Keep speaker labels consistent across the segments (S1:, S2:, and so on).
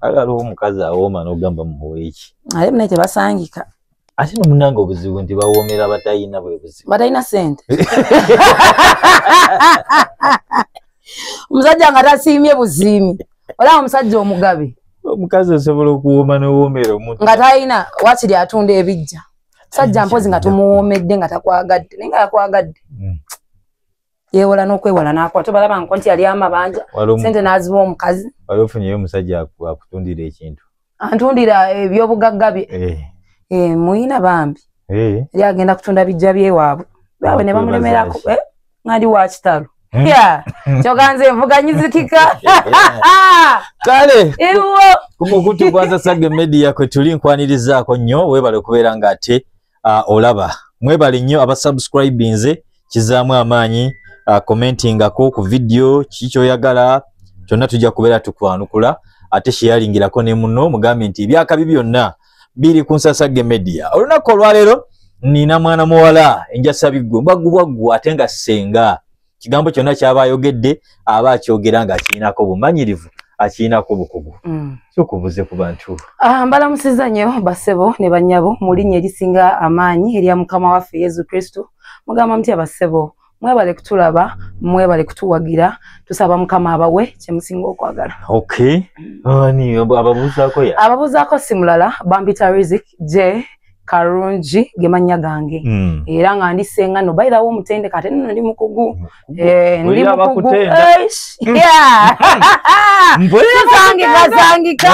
S1: agala omukazi awooma n'ogamba muweeki
S2: ate mune tebasangika
S1: ate nomunanga obuzibu nti bawoomera batayina bwe buzibu
S2: batalina sente omusajja nga tasiimye buziimi olaba omusajja omugabe
S1: omukazi osobola okuwooma n'owoomera omuntu
S2: nga talina wakiri atunda ebijja sajja mpozi nga tumuwoomedde nga takwagadde naye nga yakwagadde yeewola n'okwewala n'akwata balaba nko nti yali amabanja sente n'aziba omukazi
S1: wali ofunyeyo omusajja akutundira ekintu
S2: antundira ebyobugagga bye muyina bambi yali agenda kutunda bijja byewaabwe baabwe ne bamulemerako nga ndi wa kitalo kyoganze envuganyizitika
S1: kale kumukutu kwanza Sage Media kwe tuli nkwanirizaako nnyo weebale okubeera nga ate olaba mwebale nnyo abasubscribinze kizaamu amaanyi commentingako ku video kikyoyagala kyonna tujja kubeera tukwanukula ate sheyalingirako ne muno mugambe nti ebyakabi byonna biri ku Sage Media. Olunaku olwaleero nina mwana muwala enjasa biggwe mbagubwaggu ate nga ssenga kigambo kyonna kyaba ayogedde aba akyogera nga akirinako bumanyirivu akirinako bukugu sokubuze ku bantu
S2: mbalamusiza nnyo basebo ne bannyabo mu linnya erisinga amaanyi erya mukama waffe Yesu Kristo mugamba mutya basebo mwebale kutulaba mwebale kutuwagira tusaba mukama abawe kyemusinga okwagala
S1: ni
S2: ababuzaako simulala bampita Rizik J Karungi gemanya gange era nga ndi sengano bayirawo omutende kate nno ndi mukugu ndi mukugu sangika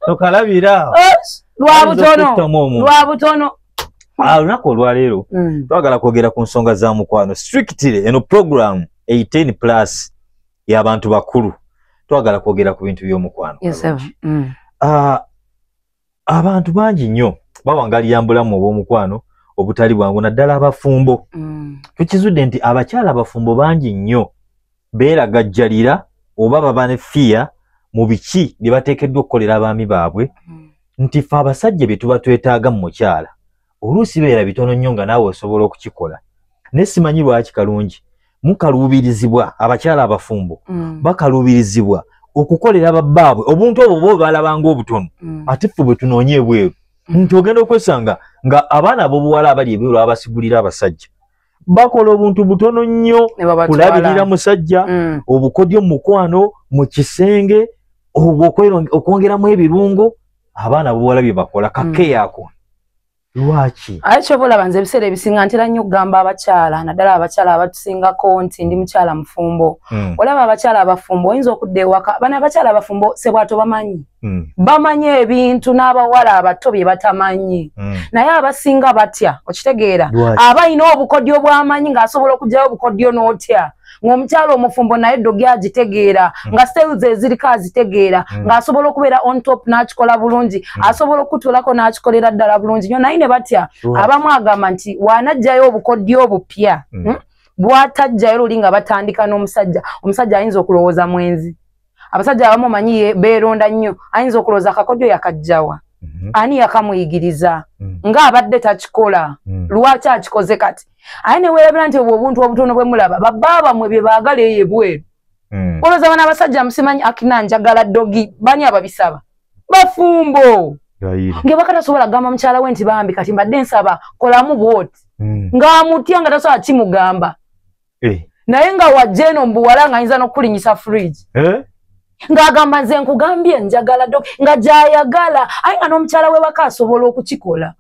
S1: tokalabira
S2: lwabutono
S1: olunaku olwaleero twagala kwogera ku nsonga za mukwano strictly eno program 18+ y'abantu bakulu twagala kwogera ku bintu by'omukwano abantu bangi nnyo bawangalira mbulamu obw'omukwano obutali bwangu naddala abafumbo tukizudde nti abakyala abafumbo bangi nnyo beeragajjalira oba baba ne fiya mu biki bye bateekeddwa okukolera abaami baabwe nti ffe abasajja bye tuba twetaaga mu mukyala oluusi beera bitono nnyo nga naawe osobola okukikola naye simanyi lwaki kalungi mukaluubirizibwa abakyala abafumbo bakaluubirizibwa okukolera babbaabwe obuntu obwo bo balabanga obutono ate ffe bwe tunoonye ebweru nti ogenda okwesanga nga abaana ab'obuwala abali ebweru abasigulira abasajja bakola obuntu butono nnyo kulabirira musajja obukodyo mu mukwano mu kisenge okwongeramu ebirungo abaana ab'obuwala bye bakola kakeyaako lwaki
S2: akyobulaba nze ebiseera ebisinga ntera nnyo okugamba abakyala naddala abakyala abatusingako nti ndi mukyala mufumbo olaba abakyala abafumbo oyinza okudda ewaka bano abakyala abafumbo sebwato bamanyi bamanyi ebintu n'abawala abato bye batamanyi naye abasinga batya okitegeera aba ayina obukodyo bw'amanyi ng'asobola okugyayo obukodyo n'otya ng'omukyala omufumbo naye eddogi agitegeera nga styles eziriko azitegeera ng'asobola okubeera on top n'akikola bulungi asobola okutuulako n'akikolera ddala bulungi nnyo naye ne batya abamu agamba nti waanajjayo obukodyo obupya bw'atajjayo luli nga batandika n'omusajja omusajja ayinza okulowooza mwenzi abasajja abamu omanyi beeronda nnyo ayinza okulowooza akakodyo yakajjawa ani yakamuyigiriza ng'abadde takikola lwaki akikoze kati aye ne weerabira nti obwo obuntu obutono bwe mulaba babba bamwe bye baagala eyo ebweru olowooza bano abasajja musimanyi akina njagala ddogi bani ababisaba bafumbo ng'ebakatasobola kugamba mukyala we nti bambi kati mbadde nsaba kolamu bwoti ng'amutya nga tasobola kimugamba naye nga wajja eno mbuwala ng'ayinza n'okulinyisa fridge ng'agamba nze nkugambye njagala ddogi nga gy'ayagala aye nga n'omukyala we waka asobola okukikola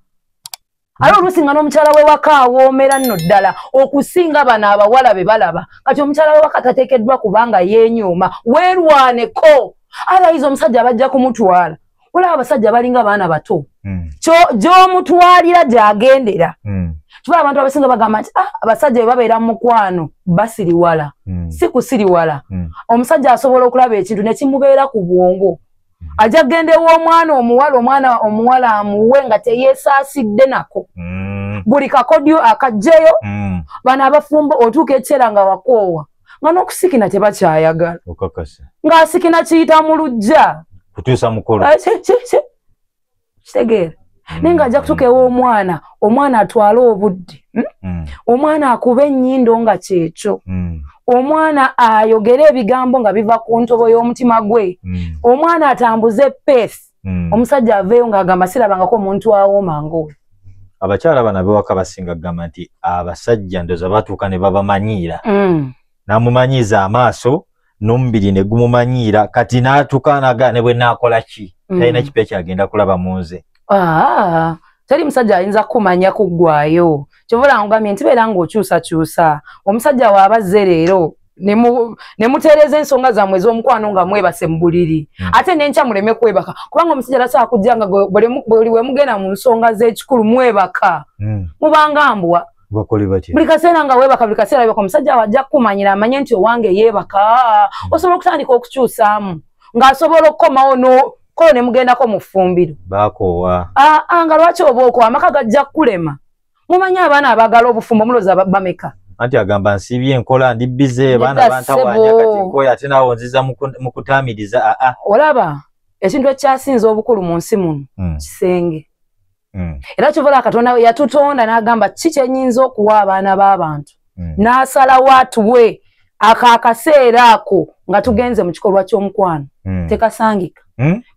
S2: ate oluusi nga n'omukyala we waka awoomera nno ddala okusinga bano abawala be balaba kati omukyala we waka tateekeddwa kubanga yeenyooma weerwaneko alayiza omusajja abajja kumutwala olaba abasajja balinga baana bato gy'omutwalira gy'agendera tuba abantu abasinga bagamba nti abasajja be babeera mu mukwano basiriwala si kusiriwala omusajja asobola okulaba ekintu ne kimubeera ku bwongo ajja kugenda ew'omwana omuwala amuwe nga teyeesaasidde nako buli kakodyo akajjeyo bano abafumbo otuuka ekiseera nga wakoowa nga n'okusikina tebakyayagala ng'asikina kiyita mu luggya
S1: kutuusa mukolo
S2: kitegeera naye ng'ajja kutuuka ew'omwana omwana atwale obudde omwana akuba ennyindo nga kyekyo omwana ayogere ebigambo nga biva ku ntobo y'omutima gwe omwana atambuze pace omusajja aveeyo ng'agamba sirabangako omuntu awooma ng'oyo.
S1: Abakyala bano ab'ewaka basinga gamba nti abasajja ndoza batuuka ne babamanyiira namumanyiiza amaaso n'omubiri ne gumumanyiira kati n'atuuka naga ne bwe naakola ki talina kipe kyagenda kulaba mu nze.
S2: Teri musajja ayinza kumanya kuggwayo kyovula ngambye nti beera ng'okyusakyusa omusajja waabazze leero ne muteereza ensonga zammwe ez'omukwano nga mwebase mu buliri ate n'enkya muleme kwebaka kubanga omusajja tasobola kujja nga buli we mugenda mu nsonga z'ekikulu mwebaka mubanga mbwa buli kaseera nga weebaka buli kaseera weebaka omusajja wajja kukumanyira amanye nti owange yeebaka osobola okutandika okukyusaamu ng'asobola okukomawo kolo ne mugendako mu ffumbiro
S1: bakoowa
S2: nga lwaki oba okoowa amaka gajja kulema mumanyi abaana abaagala obufumbo mulooza bameka
S1: anti agamba nsiibye enkola ndi bize baana bantawanya kati nkoya ate naawo nziza mu kutaamiriza
S2: olaba ekintu ekyasinza obukulu mu nsi muno kisenge era kyovula Katonda yatutonda n'agamba ki kyenyinza okuwa abaana b'abantu n'asalawo atuwe akaseera ako nga tugenze mu kikolwa ky'omukwano tekasangika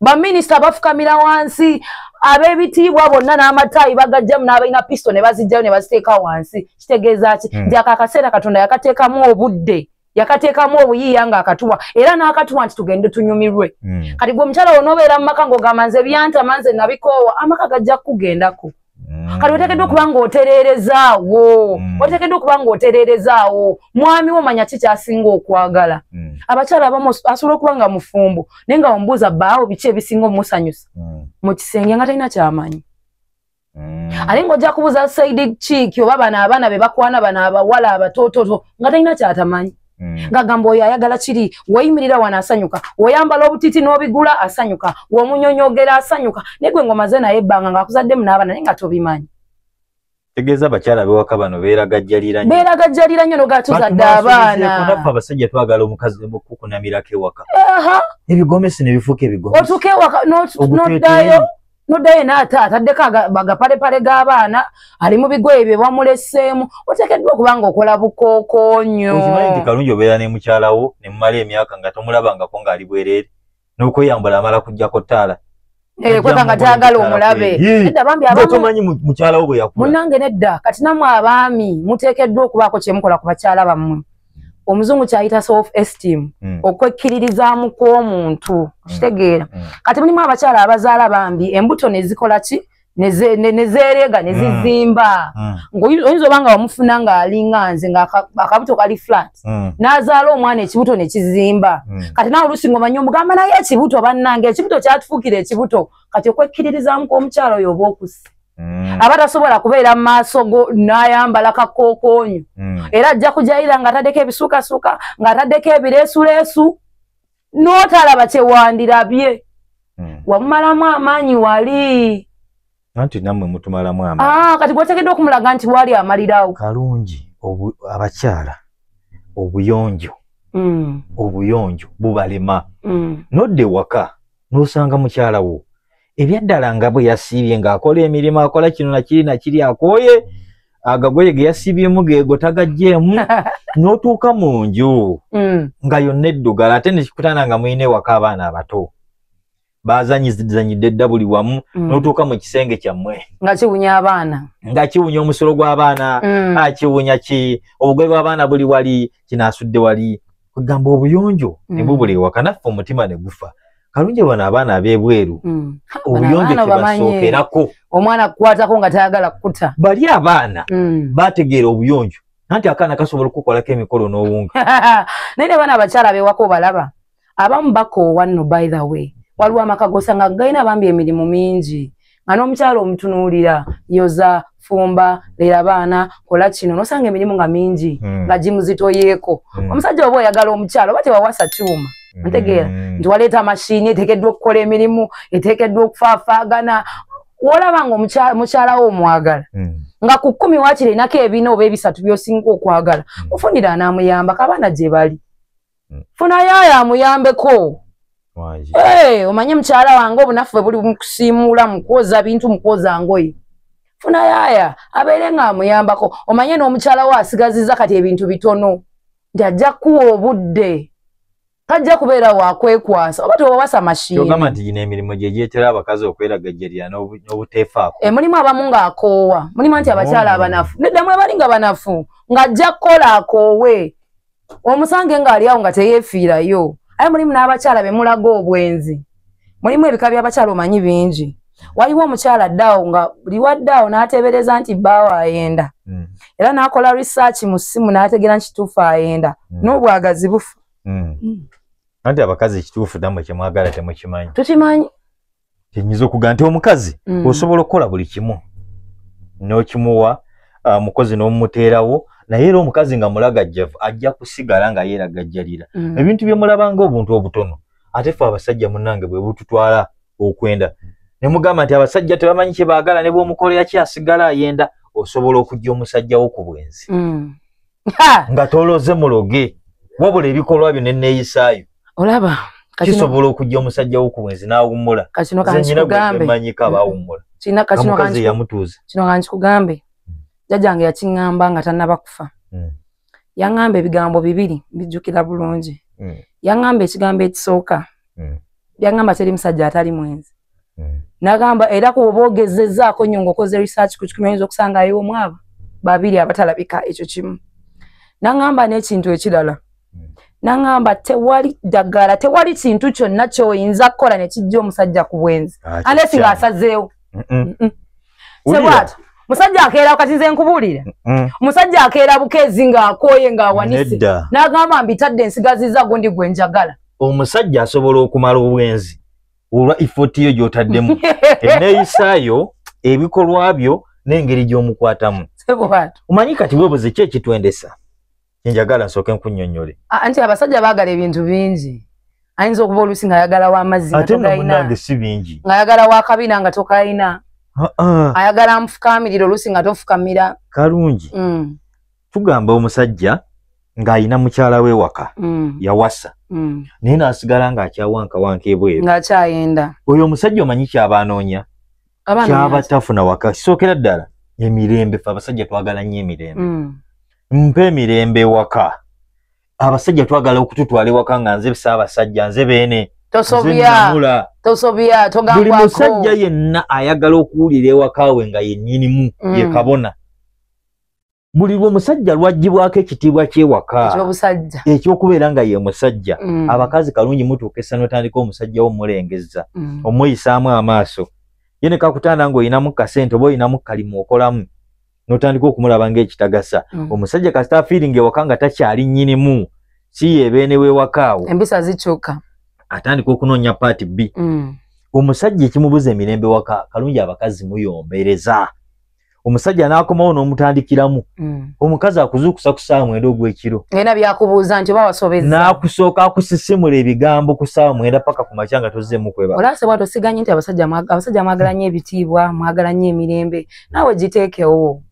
S2: baminisita bafukamira wansi ab'ebitiibwa bonna n'amataayi bagajjamu n'abalina pisto ne bazijjayo ne baziteeka wansi kitegeeza ki nti akaseera Katonda yakateekamu obudde yakateekamu obuyiiya ng'akatuwa era n'akatuwa nti tugende tunyumirwe kati gwe omukyala wonoobeera mu maka ng'ogamba nze byantama nze nabikoowa amaka gajja kukugendako kati oteekeddwa okuba ng'otereerezaawo mwami wo manya ki kyasinga okwagala abakyala abamu asobola okuba nga mufumbo naye nga omubuuza bbaawo biki ebisinga omusanyusa mu kisenge nga talina kyamanyi ate ng'ojja kubuuza saidi kiiki oba bano abaana be bakwana bano abawala abatoototo nga talina kyatamanyi ngagamba oyo ayagala kiri weyimirira wano asanyuka oyambala obutiti n'obigula asanyuka womunyonyogera asanyuka naye gwe ngomaze naye ebbanga ng'akuzaddemu n'abaana naye nga tobimanyi
S1: tegeeza abakyala b'ewaka bano beeragajjalira
S2: nnyo n'ogatuzadde abaana
S1: naffe abasajja twagala omukazi okukunamirako ewaka ebigomesi ne bifuuka ebigomesi
S2: otuuka ewaka n'oddayo n'ate ataddeko agapalepale g'abaana ali mu bigoye bye bamuleseemu oteekeddwa okuba ng'okola bukookoonyo
S1: okimanyi nti kalungi obeera ne mukyalawo ne mumala emyaka nga tomulabangako ng'ali bwereere n'okweyambula amala kuggyako ttaala
S2: kweka nga tayagala omulabe nedda bambi
S1: tomanyi mukyalawo bwe yakula
S2: munnange nedda kati nammwe abaami muteekeddwa okubaako kyemukola ku bakyala bammwe omuzungu kyayita self esteem okwekkiririzaamu kw'omuntu kitegeera kati mulimu abakyala abazaala bambi embuto ne zikola ki ne zeerega ne zizimba ng'oyinza oba nga wamufuna ng'alinga nze ng'akabuto kali flat n'azaala omwana ekibuto ne kizimba kati naawe oluusi ng'omanyi omugamba naye ekibuto bannange ekibuto kyatufuukira ekibuto kati okwekkiririzaamu kw'omukyala oyo oba okusse aba tasobola kubeera mu maaso go n'ayambala kakookoonyo era ajja kujayira ng'ataddeko ebisuukasuuka ng'ataddeko ebireesuleesu n'otalaba kyewandirabye wamumalamu amaanyi wali
S1: anti nammwe mutumalamu amaanyi
S2: kati gwoteekeddwa okumulaga nti wali amalirawo
S1: kalungi abakyala obuyonjo bubalema nodde waka n'osanga mukyalawo ebyaddala nga bwe yasiibye ng'akola emirimu akola kino nakiri nakiri akooye agagoye ge yasiibyemu geego tagaggyeemu n'otuuka mu nju nga yonna eddugala ate nekikutana nga muyina ewaka abaana abato bazanyizanyidde edda buli wamu n'otuuka mu kisenge kyammwe
S2: nga kiwunya abaana
S1: nga kiwunya omusolo gw'abaana kiwunya ki obugoye bw'abaana buli wali kinaasudde wali kugamba obuyonjo ne bubula ewaka naffe omutima ne gufa kalungi bano abaana ab'ebweru obuyonjo tebasookerako
S2: omwana kukwatako nga tayagala kukuta
S1: bali abaana bategeera obuyonjo anti akaana kasobola okukolako emikolo n'owunga
S2: naye ne baana abakyala ab'ewaka obalaba abamu bakoowa nno by the way waliwo amaka gosanga galina bambi emirimu mingi nga n'omukyala omutunuulira yoza fumba leera abaana kola kino nosanga emirimu nga mingi nga gimuzitoyeeko omusajja oba oyagala omukyala oba tewawasa kyuma ntegeera nti waleeta mashini eteekeddwa okukola emirimu eteekeddwa okufaafaagana wolaba nga mukyalawo omwagala nga ku 10 waakiri enako ebina oba ebisatu by'osinga okwagala ofunira anaamuyamba kabaana gye bali funayo ayo amuyambeko omanye mukyala wange obunafu bwe buli mukusiimuula mukwoza bintu mukwoza ngoye funayo aya abeere nga amuyambako omanye n'omukyala we asigaziza kati ebintu bitono Njajja kuwa obudde. Tajja kubeera wakwekwasa oba tewawasa mashini.
S1: Kyogamba nti gino emirimu gye gyetera abakazi okweragajjalira n'obuteefaako.
S2: Mulimu abamu ng'akoowa. Mulimu anti abakyala abanafu. Nedda mwe bali nga banafu. Ng'ajja kukola akoowe. Omusange ng'ali awo nga teyeefiirayo. Aye mulimu n'abakyala be mulaga obwenzi. Mulimu ebika by'abakyala omanyi bingi. Waliwo omukyala ddaawo nga buli waddaawo n'ateebereza nti bbaawo ayenda. Era n'akola research mu ssimu n'ategeera nti kituufu ayenda. N'obwagazi bufa.
S1: Anti abakazi ekituufu namwe kye mwagala temukimanyi.
S2: Tukimanyi.
S1: Kyenyiza okuga nti omukazi osobola okukola buli kimu. N'okimuwa mukozi n'omumuteerawo naye era omukazi nga mulagajjavu ajja kusigala nga yeeragajjalira. Ebintu bye mulabanga obuntu obutono ate ffe abasajja munnange bwe bututwala okwenda. Ne mugamba nti abasajja tebamanyi kye baagala ne bw'omukolera kyasigala ayenda osobola okujja omusajja wo ku bwenzi. Nga toloze muloge wabula ebikolwa byo neeyisaayo.
S2: Olaba
S1: kisobola okujja omusajja wo ku bwenzi n'awummula.
S2: Kino kankikugambe.
S1: Manyika baawummula.
S2: Omukazi
S1: yamutuuza.
S2: Kino kankikugambe. Jjajjange yakiŋŋamba nga tannaba kufa. Yaŋŋamba ebigambo bibiri bijjukira bulungi. Yaŋŋamba ekigambo ekisooka. Yaŋŋamba teri musajja atali mwenzi. Nagamba era kuba ogezezzaako nnyo ng'okoze research ku kimu oyinza okusangayo omwaba babiri abatalabika ekyo kimu. Naŋŋamba n'ekintu ekirala. Naŋŋamba tewali ddagala tewali kintu kyonna ky'oyinza kukola ne kijja omusajja ku bwenzi. Unless ng'asazeewo. Sebw'ato musajja akeera kati nze nkubuulira. Musajja akeera bukeezi ng'akooye ng'awanise. N'agamba mbitadde ensigaziza gundi gwe njagala.
S1: Omusajja asobola okumala obwenzi. Olwa ifoti yo gy'otaddemu. Enneeyisaayo ebikolwa byo n'engeri gy'omukwatamu.
S2: Sebw'ato.
S1: Omanyi kati weebuze ki ekitwendesa? Njagala nsooke nkunnyonnyole.
S2: Anti abasajja baagala ebintu bingi. Ayinza okuba oluusi ng'ayagala w'amazzi nga togayina.
S1: Ate munnange si bingi.
S2: Ng'ayagala w'akabina nga tokayina. Ayagala amufukaamirira oluusi nga tofukamira.
S1: Kalungi. Tugamba omusajja ng'ayina mukyala we waka. Yawasa. Naye n'asigala ng'akyawankawanka ebweru.
S2: Ng'akyayenda.
S1: Oyo omusajja omanyi ky'aba anoonya? Ky'aba tafuna waka. Kisookera ddala emirembe. Ffe abasajja twagala nnyo emirembe. Mpe emirembe waka. Abasajja twagala okututwala ewaka nga nze Ssaabasajja nze beene.
S2: Tosobya togambwako.
S1: Buli musajja yenna ayagala okuwulira ewaka we nga yennyinimu ye kabona. Buli lw'omusajja lwaggyibwako ekitiibwa ky'ewaka eky'okubeera nga ye musajja. Abakazi kalungi mutuuka essa n'otandika omusajja wo mulengezza omuyisaamu amaaso. Ye ne kakutanda ng'oyinamu kasente oba oyinamu kalimu okolamu n'otandika okumulaba ng'ekitagasa. Omusajja kasita afiiringa ewaka nga takyali nnyinimu si yeebeene w'ewaka awo.
S2: Empisa zikyuka.
S1: Atandika okunoonya paati B. Omusajja ekimubuza emirembe waka kalungi abakazi muyombereza. Omusajja n'akomawo n'omutandikiramu. Omukazi akuzuukusa ku ssaawa 9 ogw'ekiro.
S2: Ngenda byakubuuza nti oba wasobezza.
S1: N'akusooka akusisimula ebigambo ku ssaawa 9 paka ku makya nga tozzeemu kweba.
S2: Olase bw'ato siganye nti abasajja mwagala nnyo ebitiibwa, mwagala nnyo emirembe. Naawe giteekewo.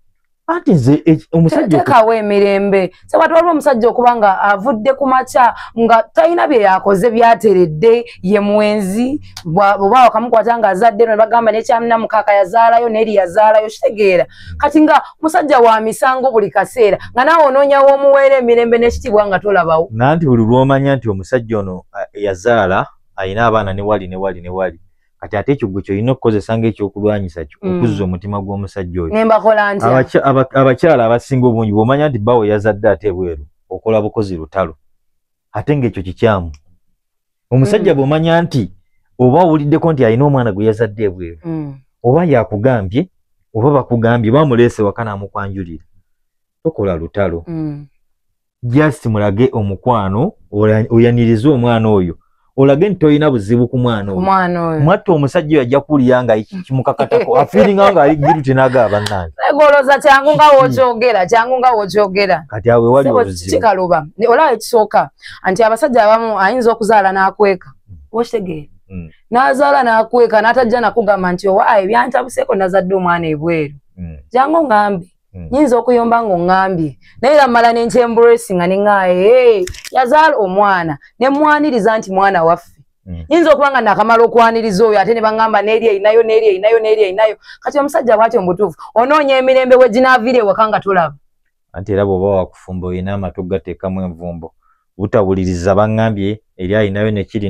S1: Anti nze omusajja
S2: tekawo emirembe. Sebw'ato waliwo omusajja okuba nga avudde ku makya nga talina bye yakoze byateredde ye mwenzi oba wakamukwata ng'azadde ne bagamba n'ekyamunnamukaaka yazaalayo n'eri yazaalayo kitegeera. Kati nga musajja wa misango buli kaseera nga naawe onoonyawo omuweera emirembe n'ekitiibwa nga tolabawo.
S1: Nanti buli lw'omanya nti omusajja ono yazaala ayina abaana ne wali. Kati ate ekyo gwe kyolina okukozesa ng'ekyokulwanyisa kyo okuzza omutima gw'omusajja oyo.
S2: Nembakola ntya?
S1: Abakyala abasinga obungi bw'omanya nti bawe yazadde ate bweru okola bukozi lutalo. Ate ng'ekyo kikyamu. Omusajja bw'omanya nti oba owuliddeko nti alina omwana gwe yazadde ebweru oba yakugambye oba bakugambye bamuleese waka n'amukwanjulira. Tokola lutalo. Just mulage omukwano oyanirize omwana oyo. Olage nti toyina buzibu ku mwana oyo. Mwatta omusajja yajja kuwulira nga kimukakatako afiiringa nga ali guilty n'agaba bannange.
S2: Egoloza kyangu nga w'okyogera.
S1: Kati awe wali obuzibu.
S2: Kikaluba. Olaba ekisooka anti abasajja abamu ayinza okuzaala n'akweka. Wokitegeera. N'azaala n'akweka n'atajja nakugamba nti owaaye byantabuseeko nazadde omwana ebweru. Jangu ngambe. Nyinza okuyomba ng'ongambye naye era mmala n'enkyembulesinga ne ŋŋaaye yazaala omwana ne mwaniriza nti mwana waffe. Nyinza okuba nga nakamala okwaniriza oyo ate ne baŋŋamba n'eri eyinayo. Kati omusajja bw'atyo mu butuufu onoonya emirembe we ginaaviira ewaka nga tolaba.
S1: anti era bw'oba wakufumba olina amatu gateekamu envumbo butawuliriza baŋŋambye eri alinayo nekiri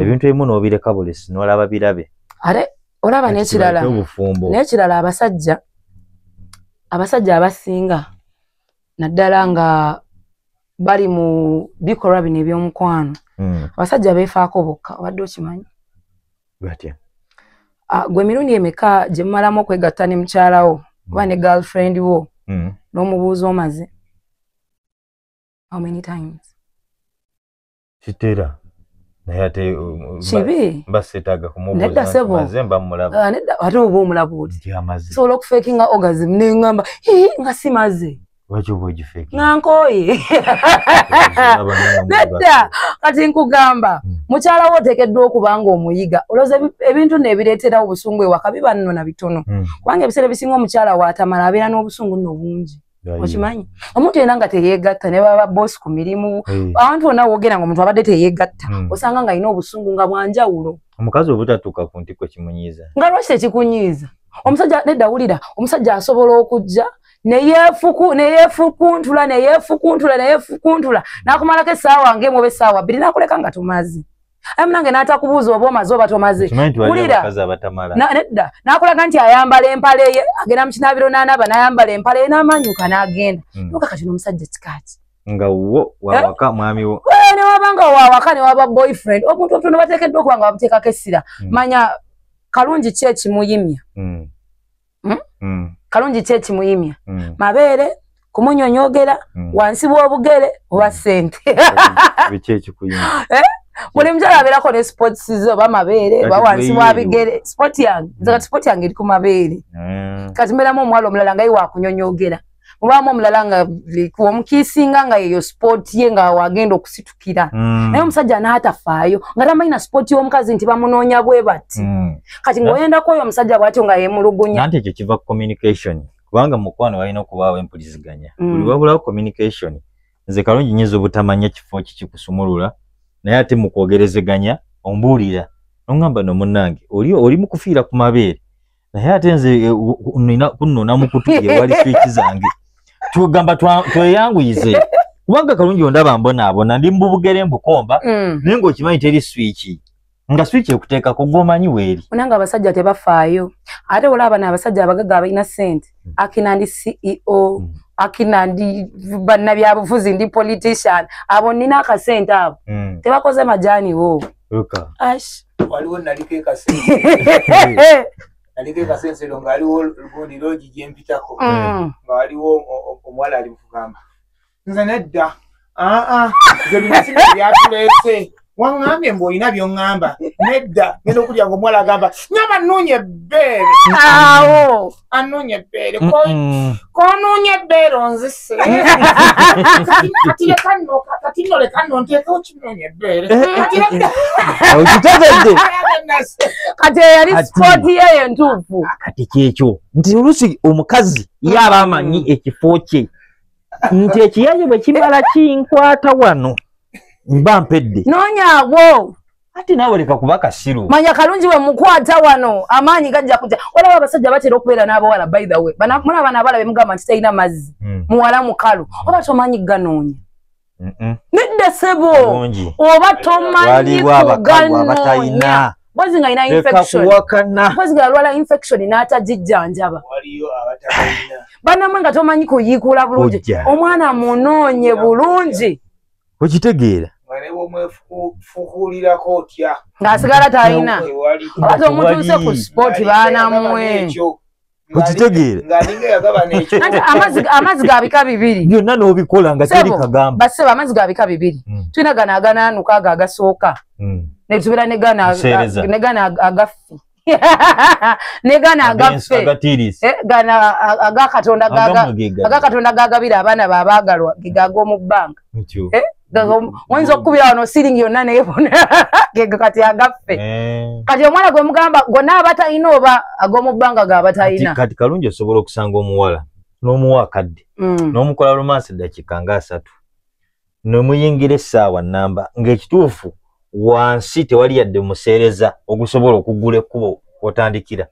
S1: ebintu ebimu n'obireka bulesi n'olaba birabe
S2: ate olaba n'ekirala abasajja abasinga naddala nga bali mu bikolwa bino eby'omukwano abasajja beefaako bokka obadde okimanyi
S1: batya
S2: gwe emirundi emeka gye mumalamu okwegatta ne mukyalawo kuba ne girlfriend wo n'omubuuza omaze how many times
S1: kitera naye ate
S2: kibi
S1: baseetaaga kumubuuza maze mba mulaba
S2: ate oba omulaba oti sobola okufeekinga orgasm neŋŋamba nga simaze
S1: lwaki oba ogifeekinga
S2: nankooye nedda kati nkugamba mukyala wo oteekeddwa okuba nga omuyiga olowooza ebintu neebireetera obusungu ewaka biba nno na bitono kubanga ebiseera ebisinga omukyala waatamala abeera n'obusungu nno bungi okimanyi omuntu yena nga teyeegatta ne baba bosi ku mirimu abantu bonna woogera nga omuntu abadde teyeegatta osanga nga alina obusungu nga bwanjawulo
S1: omukazi obutatuuka ku ntikko kimunyiiza
S2: nga lwaki tekikunyiiza omusajja nedda wulira omusajja asobola okujja neyeefukuntula n'akumalako essaawa ng'emu oba essaawa bbiri n'akuleka nga tumaze aye munange n'atakubuuza oba omaze oba tomaze wulira nedda n'akulaga nti ayambala empale ye agenda mu kinaabiro n'anaaba n'ayambala empale ye n'amanyuka n'agenda noka kati n'omusajja kikaaki
S1: nga wo wawaka mwami wo
S2: ne wabanga wawaka ne waba boyfriend omuntu otono bateekeddwa okuba nga bamuteekako essira manya kalungi ki ekimuyimya kalungi ki ekimuyimya mabeere kumunyonyogera wansi bw'obugere oba ssente
S1: biki ekikuyimya
S2: buli mukyala abeerako ne sports ze oba mabeere oba wansi bwabigere sport yange eri ku mabeere kati mbeeramu omuwala omulala nga ye wakunyonyogera mubaamu omulala nga omukiisinga nga yeyo sport ye nga wagenda okusitukira naye omusajja n'atafaayo nga tamanyi sport y'omukazi nti bamunoonya bwe bati kati ng'oyendako oyo omusajja bwatyo nga yemulugunya
S1: nanti ekyo kiva ku communication kubanga mukwano walina okubaawo empuliziganya buli wabulawo communication nze kalungi nyiza obutamanya kifo kikikusumulula naye ate mu kwogerezeganya ombuulira n'oŋŋamba n'omunnange oli mu kufiira ku mabeere naye ate nze kunnoona mu kutu gye wali swiki zange tugamba tweyanguyize kubanga kalungi ondaba mbonaabona ndi mbubugere mbukomba naye ng'okimanyi teri swiki nga swiki ekuteekako gw'omanyi weeri
S2: munanga abasajja tebafaayo ate olaba n'abasajja abagaga abalina ssente akina ndi CEO akina ndi bannabyabufuzi ndi politician abo nina akasente abo tebakoze majaani wo
S3: waliwo naliko ekasente naliko ekasensero ng'aliwo lugundi loogi gye mpitako nga waliwo omuwala ali mukugamba nze nedda nze binasina byatuleese waŋŋambye mbw'olina by'oŋŋamba nedda ngenda okulya ng'omuwala agamba nyama nnuunye ebbeere
S2: awo
S3: annuunye ebbeere konuunye ebbeere onzise kati nno leka nno nteekawo kinuunye ebbeere
S1: okitegedde
S2: kati eyali sport ye entuufu
S1: kati kyekyo nti oluusi omukazi yaaba amanyi ekifo kye nti ekiyaye bwe kimala kinkwata wano mba mpedde
S2: noonyaagwo
S1: ate naawe leka kuba kasiru
S2: manya kalungi we mukwata wano amaanyi gajja kujja olaba abasajja batera okubeera n'abawala by the way mulaba n'abawala bemugamba nti talina mazzi muwala mukalu oba tomanyi ganoonya nedda sebo oba tomanyi kuganoonya bwazi nga alina infection bwazi nga alwala infection n'atagijjanjaba bannamwe nga tomanyi kuyiikula bulungi omwana munoonye bulungi
S1: okitegeera
S3: omwefukuulirako otya
S2: ng'asigala talina ate omutuuse ku sport baanamwe
S1: okitegeera
S2: amazzi ga bika bibiri
S1: byonna n'obikola nga teri kagamba
S2: baseba amazzi ga bika bibiri tulina gano aganaanuka ago agasooka ne tubeera ne gano agaffe ne gano agaffe gano agakatonda gagabiri abaana babaagalwa ge gag'omu bbanga oyinza okukubira wano siringi yonna neyebona gego kati agaffe kati omwana gwe mugamba gonna abatalina oba ag'omu bbanga gaabatalina
S1: kati kalungi osobola okusanga omuwala n'omuwa akadde n'omukola romansi dakiika nga 3 nomuyingira essaawa nnamba ng'ekituufu wansi tewali yadde museereza ogusobola okugula ekkubo otandikira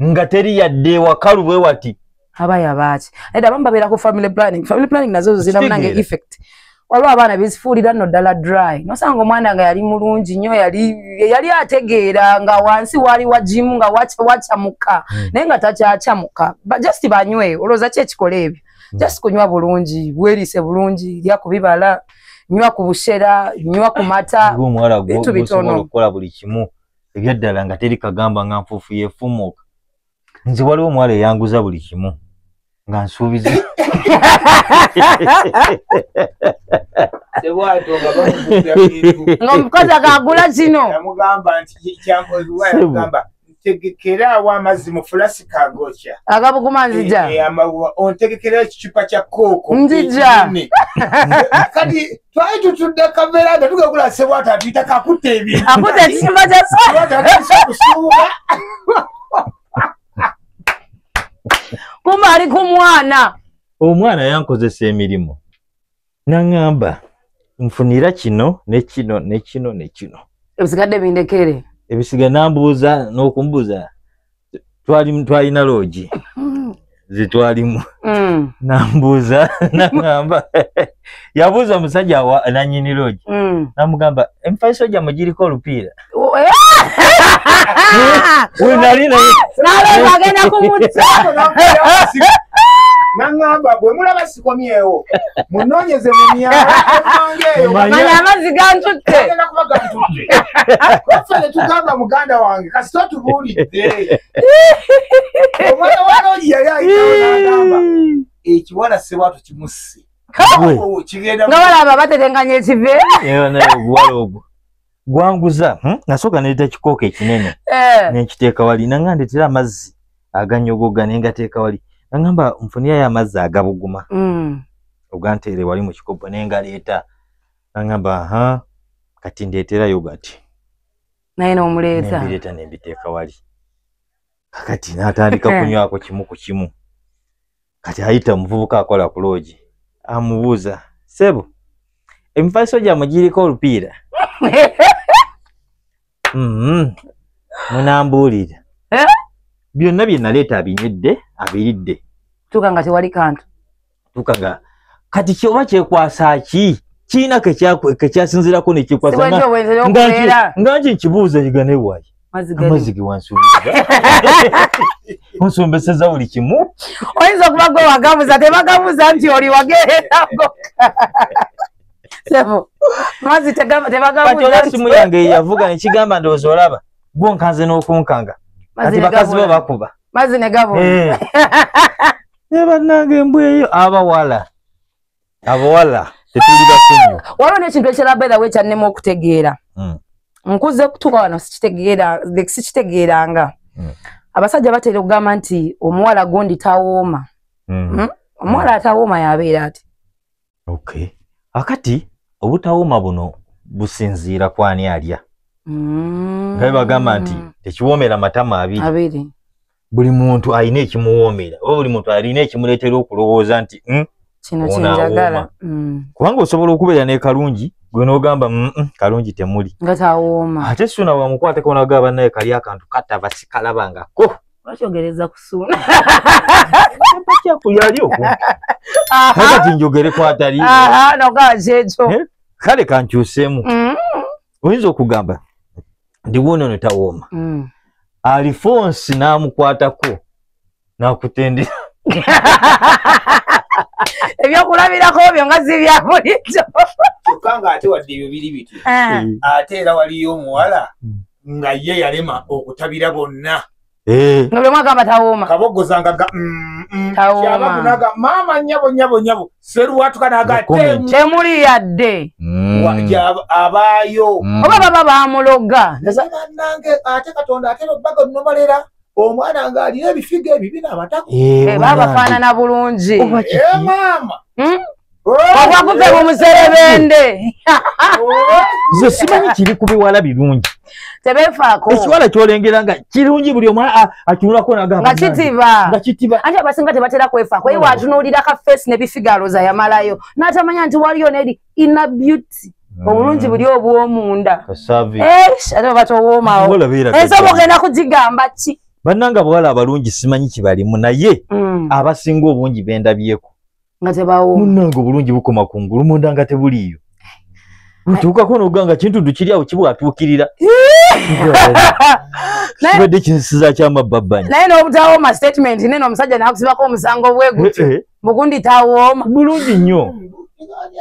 S2: nga teri yadde
S1: wakalu bwe wati
S2: abaya bachi eda bamba bera ku family planning nazo zina munange effect waliwo abaana bezifuulira nno ddala dry nosanga omwana nga yali mulungi nnyo yali ategeera nga wansi wali wajimu nga wacamuka naye nga takyacamuka just banywe olowooza ki ekikola ebyo just kunywa bulungi bwerise bulungi lya ku bibala nywa ku bushera nywa ku mata bintu bitono
S1: okukola buli kimu ebyaddala nga teri kagamba nga nfuufu yeefumuuka nze waliwo omuwala eyanguza buli kimu nga nsuubiza
S2: nga omukazi akagula kino
S3: yamugamba nti yamugamba tegekera wa amazzi mu fulasika agokya
S2: agabuguma nzija
S3: ontegekera ekicupa kya kooko
S2: nzija
S3: kati twali tutudde kamera nga tugagula sebwata tuyita kakutte ebintu
S2: akutte ekimba kya
S3: kusuuba
S2: kumba ali ku mwana
S1: omwana yankozesa emirimu naŋŋamba nfunira kino nekino nekino nekino
S2: ebisigadde bindekere
S1: ebisiga nambuuza n'okumbuuza twalina loogi zitwalimu nambuuza naŋŋamba yabuuza omusajja nanyini loogi namugamba emifaliso gyammwe giriko olupiira
S2: agenda kumutta
S3: naŋŋamba bwe mulaba sikomyewo munoonyeze mu
S2: manya amazzi gantutte
S3: agenda kuba gantutte kofene tugamba muganda wange kasi totubuulidde omwana wa loogi yali ayitawo n'agamba ekiwala sebwatu kimusse
S2: nga balaba batetenganya ekive
S1: obuwala ogwo gwanguza nasooka neeta kikooko ekinene nenkiteeka wali naŋŋamba ndetera amazzi aganyogoga nengateeka wali naŋŋamba nfuniyayo amazzi agabuguma oganteere wali mu kikopo nengaleeta naŋŋamba kati ndeetera yogati
S2: naye n'omuleeta
S1: nembireeta nembiteeka wali kakati n'atandika kunywako kimu ku kimu kati ayita omuvubuka akola ku loogi amubuuza sebo emifaliso gyammwe giriko olupiira munambuulira byonna bye naleeta abinywedde abiridde
S2: tuuka nga tewali kantu
S1: tuuka nga kati kyoba kyekwasa ki kiina kekyasinzirako nekikwasa nga nki nkibuuza yigane waayi amazzi ge wansuubiza onsombeseza buli kimu
S2: oyinza okuba gwe wagabuza tebagabuza nti oli wagererago sebo mazzi tebagabuza
S1: simu yange yavuga nekigamba ndowooza olaba gwonkanze n'okunkanga ati bakazi bo bakuba
S2: mazzi ne gabula
S1: ne bannange embwa eyo abawala tetuli basenyu
S2: waliwo n'ekintu ekirabera we kyannema okutegeera nkuze kutuuka wano sikitegeeranga abasajja batera okugamba nti omuwala gundi tawooma omuwala atawooma yabeera ati
S1: akati obutawooma buno businziira kwani alya nga bagamba nti tekiwoomera matama abiri buli muntu alina ekimuwoomera oba buli muntu alina ekimuleetera okulowooza nti
S2: kino kyenjagala
S1: kubanga osobola okubeera nekalungi gwe n'ogamba kalungi temuli
S2: nga tawooma
S1: ate suuna wamukwateko nagaba naye kali akantu katava sikalabangako
S2: lwakyogereza kusuuna
S1: pakyakulyali okwo kati njogere kwatali
S2: nogaa kyekyo
S1: kale kankyuseemu oyinza okugamba ndi wuuno ne tawooma Alphonse n'amukwatako n'akutendera
S2: ebyokulabirako byo nga si bya bulijjo
S3: kyokka nga ate wadde ebyo biri biti ate era waliyo omuwala nga ye yalema okutabira bonna
S2: nga bwe mwagamba tawooma
S3: kabogozanga kyabagunaga maama nyabo seruwatuka naga
S2: temuli yadde
S3: abaayo
S2: oba baba bamuloga
S3: nange ate katonda ate baga nomalera omwana nga alina ebifiga ebibina amatako
S2: babafaanana bulungi
S3: maama
S2: obwakufe bumuserebende
S1: nze simanyi kiri ku biwala birungi
S2: tebefaako
S1: ekiwala kyolengera nga kirungi buli omu atunulako
S2: nga kitiba ate abasinga tebatera kwefaako ye watunuulira ka face n'ebifiga alooza yamalayo n'atamanya nti waliyo n'eri inner beauty obulungi buli obw'omunda ate baba towoomawo ensoba ogenda kugigamba ki
S1: bannanga bwala abalungi simanyi kibalimu naye abasinga obungi bendabyeko
S2: nga tebawo
S1: munnanga obulungi bukoma kungulu munda nga tebuliyo utuukako n'oganga kintu kiryawo kibwatuukirira kibadde kinsiza kyamabbabbanyi
S2: naye n'obutawooma statement neno omusajja nakusibako omusango bwe gutyo bugundi tawooma
S1: bulungi nnyo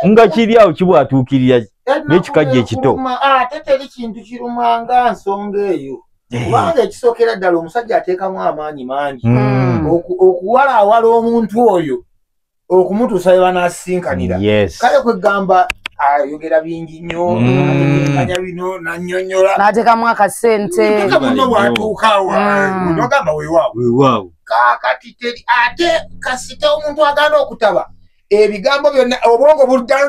S1: nga kiryawo kibwatuukirira n'ekikajja ekito
S3: ate teri kintu kirumanga nsonga eyo kubanga ekisookera ddala omusajja ateekamu amaanyi mangi okuwalaawala omuntu oyo okumutuusa we banaasinkanira kale kwegamba ayogera bingi nnyo anya bino nannyonnyola
S2: n'ateekamu akasente
S3: muno bwatuukawo nogamba weewaawo kaakati teri ate kasita omuntu agaana okutaba ebigambo byonna obwongo buddayo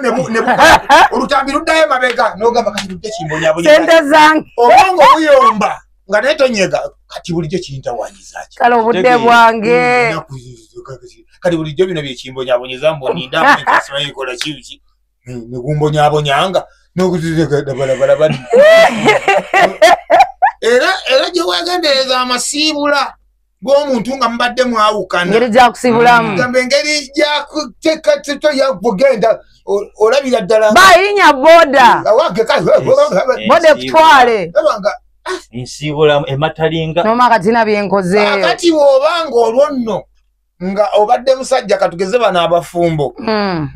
S3: olutambi luddayo mabega nogamba kati ludde kimbonyabonya
S2: sente zange
S3: obwongo buyomba nga naye tonyega kati bulijjo kintawanyizaki
S2: kale obudde bwange
S3: kati bulijjo bino byekimbonyabonyeza mbonindamasimayikola kiuki negumbonyabonyanga nokutitekedabalabalabani era gye wegendereza amasiibula g'omuntu nga mubadde mwawukana
S2: ngeri gyakusibulamu
S3: gambe engeri gyakutekatoyagenda olabira ddala
S2: bayinya boda boda ekutwale
S1: nsiibula ematalinga
S2: noma katina byenkoze
S3: akati bw'obanga olwo nno nga obadde musajja katugeze bano abafumbo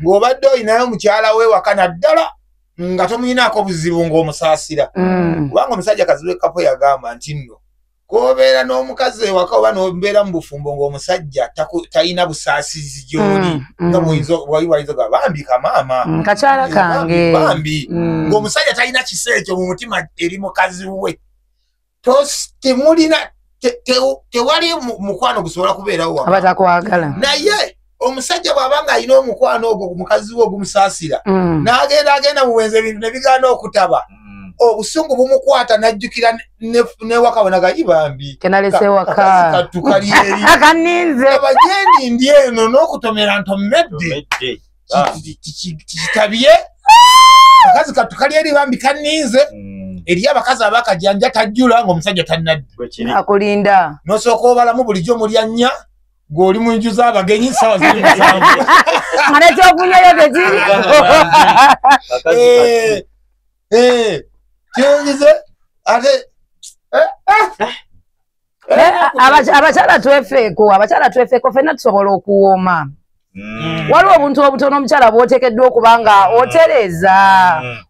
S3: ng'obadde oyinayo mukyala we waka naddala nga tomuyinaako buzibu ng'omusaasira kubanga omusajja kazibu ekapo yagamba nti nno kobeera n'omukazi ewaka oba n'obeera mu bufumbo ng'omusajja talina busaasizi gy'oli nga wayinza ga bambi kamaama
S2: kakyala kange
S3: bambi ng'omusajja talina kisa ekyo mu mutima eri mukazi we temulina tewali mukwano gusobola kubeerawo
S2: abatakwagala
S3: naye omusajja bw'abanga alina omukwano ogwo mukazi we ogumusaasira n'agenda mu bwenzi ebintu ne bigaana okutaba obusungu bumukwata najjukira newaka bonaga ibambi
S2: kenalese waka
S3: katukali eri
S2: akaninze
S3: abajendi ndi eno n'okutomera ntomedde kitabye akazi katukali eri bambi kaninze eri abakazi abakajanja tajjula ng'omusajja tannadde
S2: akulinda
S3: nosooka obalamu bulijjo mulya nnya ng'oli mu nju z'abagenyi sawa ziri musanvu
S2: nga nekyokunyayo tekiri
S3: kyongize ate
S2: abakyala twefeeko fenna tusobola okuwooma waliwo obuntu obutono omukyala bw'oteekeddwa okuba nga otereza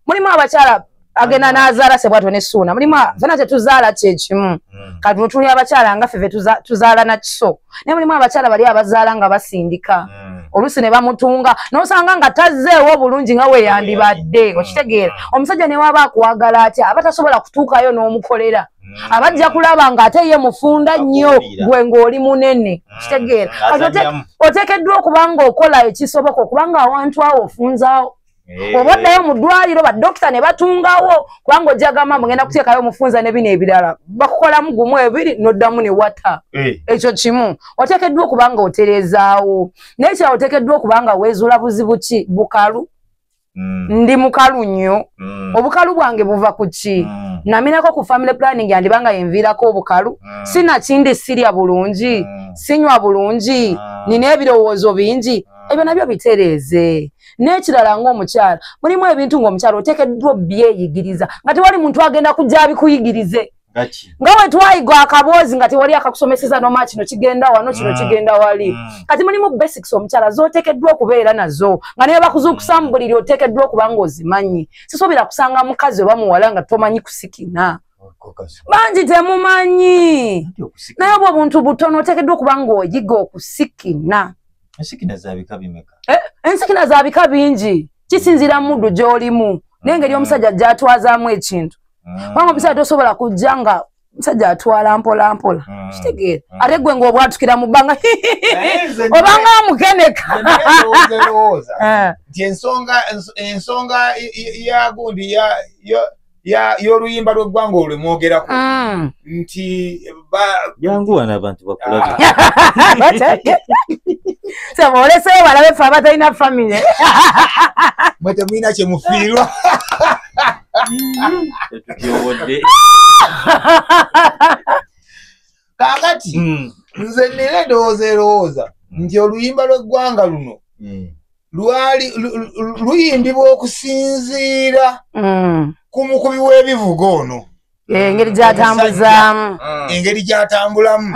S2: mulimu abakyala agenda n'azaala sebwato n'essuuna mulimu fenna tetuzaala kyekimu kati tuli abakyala nga ffe tuzaala na kiso naye mulimu abakyala bali abazaala nga basindika oluusi ne bamutunga n'osanga nga tazzeewo bulungi nga we yandibadde okitegeera omusajja ne waba akuwagala atya aba tasobola kutuukayo n'omukolera abajja kulaba ng'ate ye mufunda nnyo gwe ng'oli munene okitegeera oteekeddwa okuba ng'okola ekisoboka okubanga awantu awo ofunzaawo oba oddayo mu ddwaliro baddokita ne batungawo kubanga ojjagamba mugenda kuteekayo omufunza ne bino ebirala bakukolamu gumu ebiri n'oddamu ne wata ekyo kimu oteekeddwa okuba nga oterezaawo naye ekirala oteekeddwa okuba nga weezuula buzibu ki bukalu ndi mukalu nnyo obukalu bwange buva ku ki naminako ku family planning yandibanga yenviirako obukalu sinakindi sirya bulungi sinywa bulungi nina ebirowoozo bingi ebyo nabyo bitereeze n'ekirala ng'omukyala mulimu ebintu ng'omukyala oteekeddwa byeyigiriza nga tewali muntu agenda kujja abikuyigirize nga we twayiga akaboozi nga tewali akakusomeseza noma kino kigenda wano kino kigenda wali kati mulimu basics omukyala z'oteekeddwa okubeera nazo nga naye bakuzuukusa mu buliri oteekeddwa okuba ng'ozimanyi sisobera kusanga mukazi oba muwala nga tomanyi kusikina bangi temumanyi naye obwo obuntu butono oteekeddwa okuba ng'oyiga okusikina
S1: ensikina za bika bimeka
S2: ensikina za bika bingi kisinzira muddu gy'olimu n'engeri omusajja gy'atwazaamu ekintu wanga omusajja tosobola kujja nga omusajja atwala mpola mpola kitegeera ate gwe ng'obwatukira mu bbanga obanga amukeneka
S3: nti ensonga ya gundi y'oluyimba lw'eggwanga olwe mwogerako nti
S1: yanguwana abantu bakulabe
S2: sema oleseyo balabe ffe abatalina famire
S3: mwe temulina kye mufiirwa kakati kakati nze nina ndowooza nti oluyimba lw'eggwanga luno lwali luyimbibwa okusinziira ku mukubi w'ebivuga ono
S2: engeri gy'atambuzaamu
S3: engeri gy'atambulamu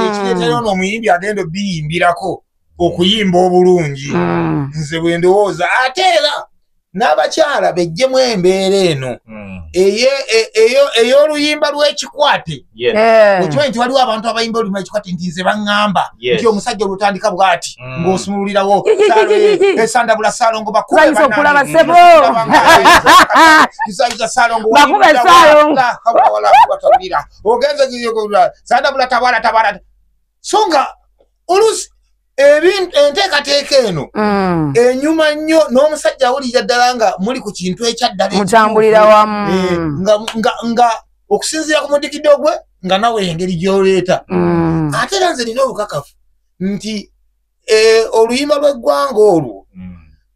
S3: ekireetera ono omuyimbi agenda obiyimbirako okuyimba obulungi nze bwe ndowooza ate era n'abakyala bejjemu embeera eno ey'oluyimba lw'ekikwate okimanyi nti waliwo abantu abayimba oluyimba lw'ekikwate nti nze baŋŋamba nti omusajja olutandika bw'ati ng'osumululirawo esandabula Ssaalongo bakube ogenze sandabula tabala so nga olusi enteekateeka eno enyuma nnyo n'omusajja awulira ddala nga muli ku kintu ekyaddala
S2: mutambulira wamu
S3: nga okusinziira ku mudigido gwe nga nawe engeri gy'oleeta ate era nze nina obukakafu nti oluyimba lw'eggwanga olwo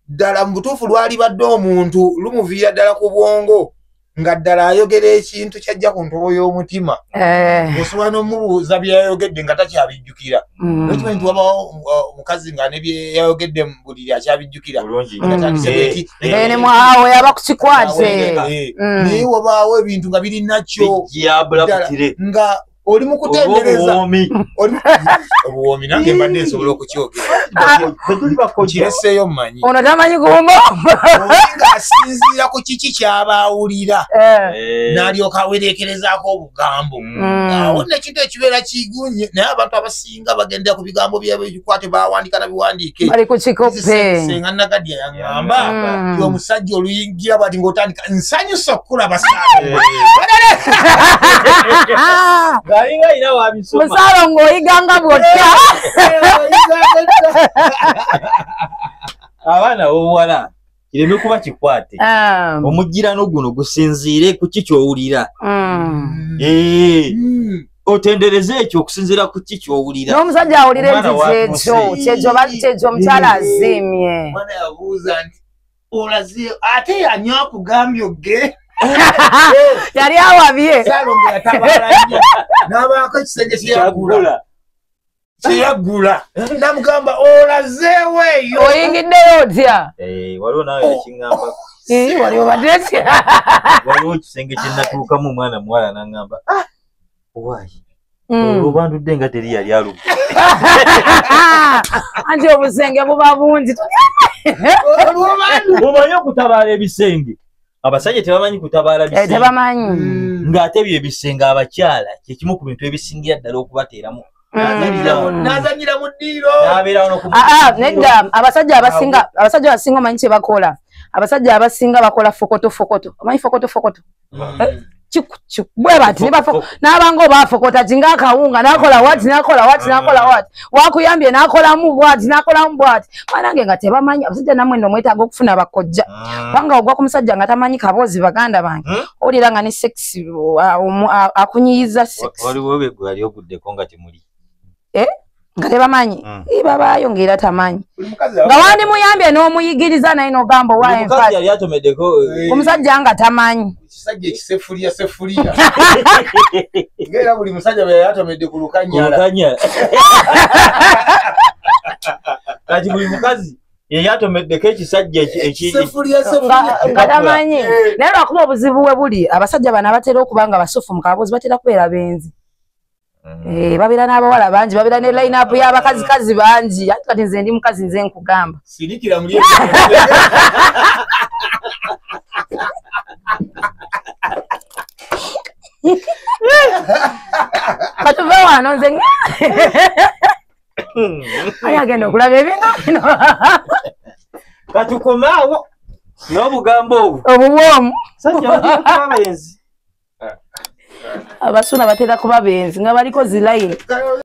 S3: ddala mu butuufu lwali badde omuntu lumuviira ddala ku bwongo nga ddala ayogera ekintu kyajja ku ntobo y'omutima osobola n'omubuuza byeyayogedde nga takyabijjukira nokimanyi nti wabawo omukazi nga ne byeyayogedde mu buliri akyabijjukira
S2: ene mwawe yaba ku kikwate
S3: naye wabaawo ebintu nga birinakyo nga oli mu kutendereza obuwoomi nange mbadde nsobola okukyogera kireseeyo mumanyi
S2: ono tamanyi gumbo
S3: nga asinziira ku kiki ky'abaawulira n'alyoka awereekerezaako obugambo awo nekintu ekibeera kigunye naye abantu abasinga bagendera ku bigambo byebikwate bawandiika nabiwandiike
S2: bali ku kikope
S3: senga Nagadya yaŋŋamba ti omusajja oluyingira bwati ng'otandika nsanyusa okukulaba Ssaalongo
S1: Galinga ina wabisoma.
S2: Ssaalongo oyiganga bwotya.
S1: Abana obuwala kireme kuba kikwate. Omugirano guno gusinziire ku kikyowulira. Otendereze ekyo okusinziira ku kikyowulira.
S2: N'omusajja awulira ekyo omukyala azimye.
S3: Mwana yabuuza nti olaze ate yanywa kugambye ogge.
S2: Yali awabye
S3: Ssaalongo yatabaala nnyo n'abaako ekisenge kyeyagula namugamba olazeewo eyo
S2: oyingiddeyo otya
S1: waliwo nawe ekiŋŋamba
S2: waliwo badetya
S1: waliwo ekisenge kye natuukamu omwana muwala n'aŋŋamba owaayi olubandudde nga teri yali aludde
S2: anti obusenge buba bungi
S1: omanyi okutabaala ebisenge abasajja tebamanyi kutabaala bisenge
S2: tebamanyi
S1: ng'ate byo ebisenge abakyala kyekimu ku bintu ebisingira ddala okubateeramu n'azanyira mu ddiiro
S2: nedda abasajja abasinga omanyi kye bakola abasajja abasinga bakola fokotofokoto omanyi fokotofokoto bwe bati n'abanga oba afokota kinga akawunga n'akola wati n'akola wati n'akola wati wakuyambye n'akolamu bwati n'akolamu bwati banange nga tebamanyi abasajja namwe nno mwetaaga okufuna bakojja kubanga ogwa ku musajja nga tamanyi kaboozi baganda bange owulira nga ne sex akunyiyiza sex
S1: waliwo begwe ali oguddeko nga temuli
S2: nga tebamanyi babaayo ng'era tamanyi nga wandimuyambye n'omuyigiriza naye n'ogamba omusajja nga tamanyi
S3: ekisajja ekisefuliya ng'era buli musajja bwe yatomedde ku lukanyala
S1: kati buli mukazi yeyatomeddeko ekisajja
S2: nga tamanyi naye lwakuba obuzibu we buli abasajja bano abatera okuba nga basufu mu kaboozi batera kubeera benzi babeera n'abawala bangi babeera ne line-up y'abakazikazi bangi ati kati nze ndi mukazi nze nkugamba
S3: sirikira muli
S2: katuve wano nze ani agenda okulaba ebintu bino
S1: katukomaawo n'obugambo obwo
S2: obubwomu
S1: abayenzi
S2: abasuna batera kuba benzi nga baliko zilayini